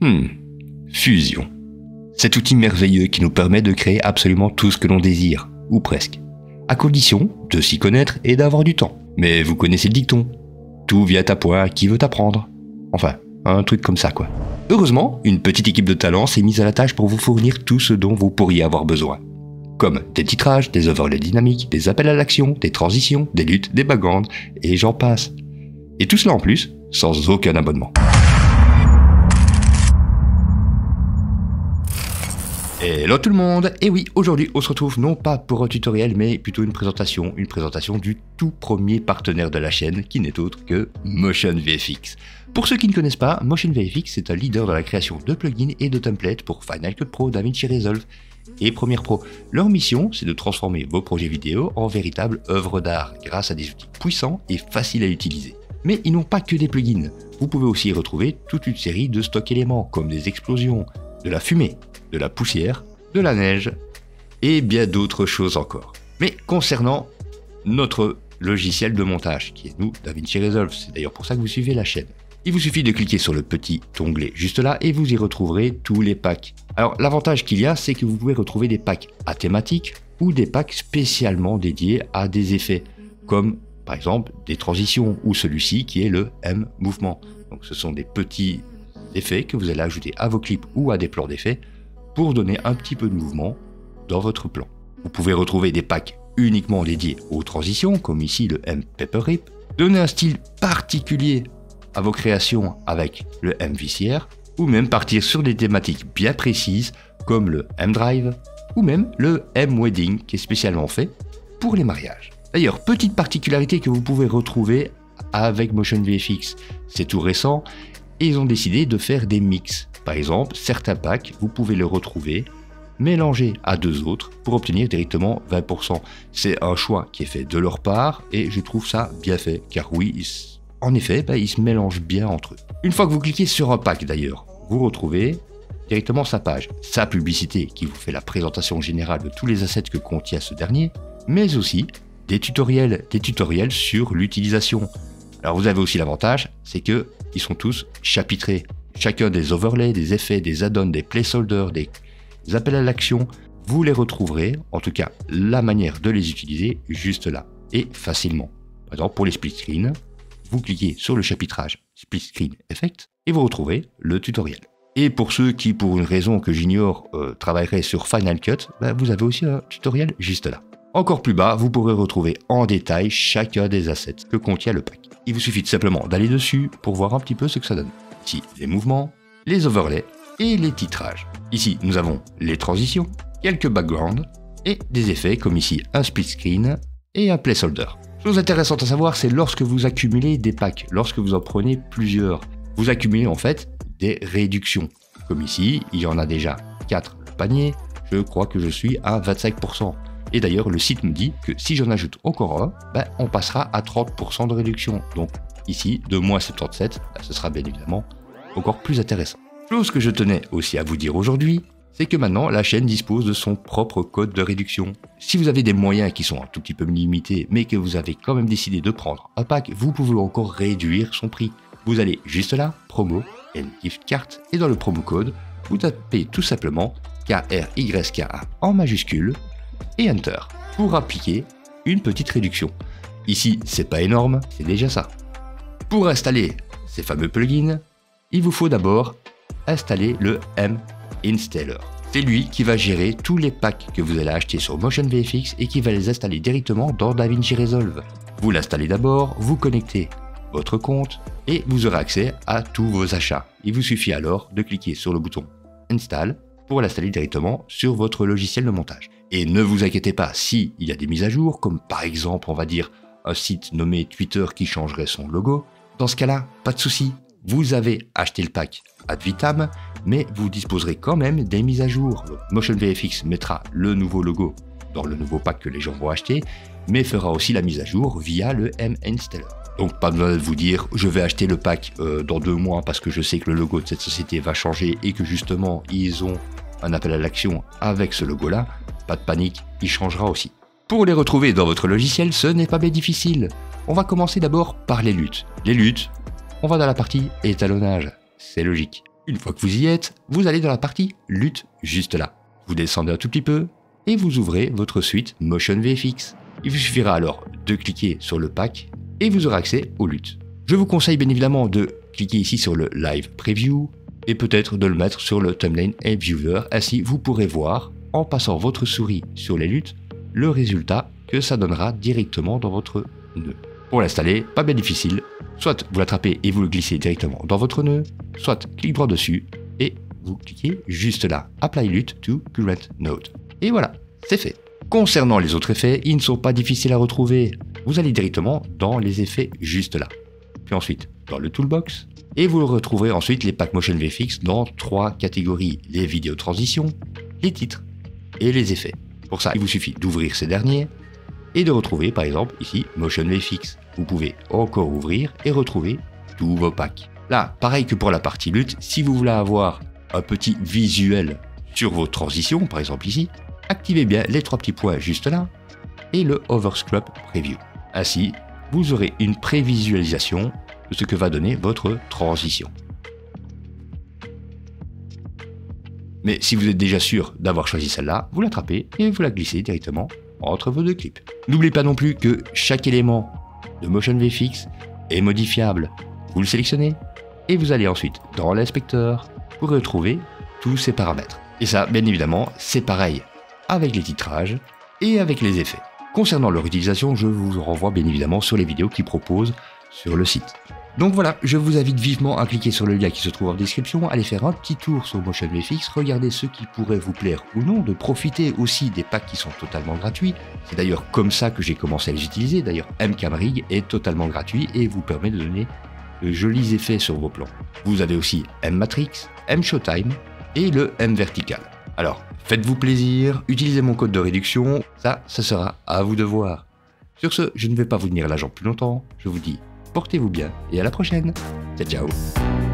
Hmm, Fusion. Cet outil merveilleux qui nous permet de créer absolument tout ce que l'on désire, ou presque, à condition de s'y connaître et d'avoir du temps. Mais vous connaissez le dicton, tout vient à point qui veut apprendre. Enfin, un truc comme ça quoi. Heureusement, une petite équipe de talents s'est mise à la tâche pour vous fournir tout ce dont vous pourriez avoir besoin. Comme des titrages, des overlays dynamiques, des appels à l'action, des transitions, des luttes, des backgrounds, et j'en passe. Et tout cela en plus, sans aucun abonnement. Hello tout le monde, et oui, aujourd'hui on se retrouve non pas pour un tutoriel mais plutôt une présentation du tout premier partenaire de la chaîne qui n'est autre que Motion VFX. Pour ceux qui ne connaissent pas, Motion VFX c'est un leader dans la création de plugins et de templates pour Final Cut Pro, DaVinci Resolve et Premiere Pro. Leur mission c'est de transformer vos projets vidéo en véritables œuvres d'art grâce à des outils puissants et faciles à utiliser. Mais ils n'ont pas que des plugins, vous pouvez aussi y retrouver toute une série de stock éléments comme des explosions, de la fumée, de la poussière, de la neige et bien d'autres choses encore. Mais concernant notre logiciel de montage, qui est nous, DaVinci Resolve, c'est d'ailleurs pour ça que vous suivez la chaîne. Il vous suffit de cliquer sur le petit onglet juste là et vous y retrouverez tous les packs. Alors l'avantage qu'il y a, c'est que vous pouvez retrouver des packs à thématique ou des packs spécialement dédiés à des effets, comme par exemple des transitions ou celui-ci qui est le M-mouvement. Donc ce sont des petits effets que vous allez ajouter à vos clips ou à des plans d'effets pour donner un petit peu de mouvement dans votre plan. Vous pouvez retrouver des packs uniquement dédiés aux transitions, comme ici le M-Pepper Rip, donner un style particulier à vos créations avec le M-VCR, ou même partir sur des thématiques bien précises comme le M-Drive, ou même le M-Wedding qui est spécialement fait pour les mariages. D'ailleurs, petite particularité que vous pouvez retrouver avec Motion VFX, c'est tout récent, et ils ont décidé de faire des mix. Par exemple, certains packs, vous pouvez les retrouver mélangés à deux autres pour obtenir directement 20%. C'est un choix qui est fait de leur part et je trouve ça bien fait, car oui, en effet, ils se mélangent bien entre eux. Une fois que vous cliquez sur un pack d'ailleurs, vous retrouvez directement sa page, sa publicité qui vous fait la présentation générale de tous les assets que contient ce dernier, mais aussi des tutoriels sur l'utilisation. Alors vous avez aussi l'avantage, c'est que ils sont tous chapitrés. Chacun des overlays, des effets, des add-ons, des placeholders, des appels à l'action, vous les retrouverez, en tout cas la manière de les utiliser juste là, et facilement. Par exemple pour les split screen, vous cliquez sur le chapitrage Split Screen Effect et vous retrouvez le tutoriel. Et pour ceux qui, pour une raison que j'ignore, travailleraient sur Final Cut, vous avez aussi un tutoriel juste là. Encore plus bas, vous pourrez retrouver en détail chacun des assets que contient le pack. Il vous suffit tout simplement d'aller dessus pour voir un petit peu ce que ça donne. Ici, les mouvements, les overlays et les titrages. Ici, nous avons les transitions, quelques backgrounds et des effets comme ici un split screen et un placeholder. Chose intéressante à savoir, c'est lorsque vous accumulez des packs, lorsque vous en prenez plusieurs, vous accumulez en fait des réductions. Comme ici, il y en a déjà 4 le panier, je crois que je suis à 25%. Et d'ailleurs, le site me dit que si j'en ajoute encore un, on passera à 30% de réduction. Donc ici, de moins 77, ce sera bien évidemment encore plus intéressant. Chose que je tenais aussi à vous dire aujourd'hui, c'est que maintenant la chaîne dispose de son propre code de réduction. Si vous avez des moyens qui sont un tout petit peu limités, mais que vous avez quand même décidé de prendre un pack, vous pouvez encore réduire son prix. Vous allez juste là, promo, et gift card, et dans le promo code, vous tapez tout simplement KRYKA en majuscule, et Enter pour appliquer une petite réduction. Ici, c'est pas énorme, c'est déjà ça. Pour installer ces fameux plugins, il vous faut d'abord installer le M-Installer. C'est lui qui va gérer tous les packs que vous allez acheter sur Motion VFX et qui va les installer directement dans DaVinci Resolve. Vous l'installez d'abord, vous connectez votre compte et vous aurez accès à tous vos achats. Il vous suffit alors de cliquer sur le bouton Install pour l'installer directement sur votre logiciel de montage. Et ne vous inquiétez pas s'il y a des mises à jour, comme par exemple, on va dire, un site nommé Twitter qui changerait son logo. Dans ce cas-là, pas de souci, vous avez acheté le pack ad vitam, mais vous disposerez quand même des mises à jour. Donc, Motion VFX mettra le nouveau logo dans le nouveau pack que les gens vont acheter, mais fera aussi la mise à jour via le M-Installer. Donc pas besoin de vous dire je vais acheter le pack dans 2 mois parce que je sais que le logo de cette société va changer et que justement ils ont un appel à l'action avec ce logo là, pas de panique, il changera aussi. Pour les retrouver dans votre logiciel, ce n'est pas bien difficile. On va commencer d'abord par les luttes. Les luttes, on va dans la partie étalonnage, c'est logique. Une fois que vous y êtes, vous allez dans la partie lutte juste là. Vous descendez un tout petit peu et vous ouvrez votre suite Motion VFX. Il vous suffira alors de cliquer sur le pack et vous aurez accès aux luttes. Je vous conseille bien évidemment de cliquer ici sur le Live Preview et peut-être de le mettre sur le Thumbnail et Viewer. Ainsi, vous pourrez voir, en passant votre souris sur les luttes, le résultat que ça donnera directement dans votre nœud. Pour l'installer, pas bien difficile, soit vous l'attrapez et vous le glissez directement dans votre nœud, soit clic droit dessus et vous cliquez juste là, Apply Lutte to Current Node. Et voilà, c'est fait. Concernant les autres effets, ils ne sont pas difficiles à retrouver. Vous allez directement dans les effets juste là. Puis ensuite dans le Toolbox. Et vous retrouverez ensuite les packs Motion VFX dans 3 catégories. Les vidéos transitions, les titres et les effets. Pour ça, il vous suffit d'ouvrir ces derniers et de retrouver par exemple ici Motion VFX. Vous pouvez encore ouvrir et retrouver tous vos packs. Là, pareil que pour la partie lutte, si vous voulez avoir un petit visuel sur vos transitions, par exemple ici, activez bien les 3 petits points juste là et le Overscrub Preview. Ainsi, vous aurez une prévisualisation de ce que va donner votre transition. Mais si vous êtes déjà sûr d'avoir choisi celle-là, vous l'attrapez et vous la glissez directement entre vos 2 clips. N'oubliez pas non plus que chaque élément de Motion VFX est modifiable. Vous le sélectionnez et vous allez ensuite dans l'inspecteur pour retrouver tous ces paramètres. Et ça, bien évidemment, c'est pareil avec les titrages et avec les effets. Concernant leur utilisation, je vous renvoie bien évidemment sur les vidéos qu'ils proposent sur le site. Donc voilà, je vous invite vivement à cliquer sur le lien qui se trouve en description, aller faire un petit tour sur Motion VFX, regarder ce qui pourrait vous plaire ou non, de profiter aussi des packs qui sont totalement gratuits. C'est d'ailleurs comme ça que j'ai commencé à les utiliser. D'ailleurs, MCamRig est totalement gratuit et vous permet de donner de jolis effets sur vos plans. Vous avez aussi M-Matrix, M-Showtime et le M-Vertical. Alors, faites-vous plaisir, utilisez mon code de réduction, ça sera à vous de voir. Sur ce, je ne vais pas vous tenir la jambe plus longtemps, je vous dis portez-vous bien et à la prochaine. Ciao ciao.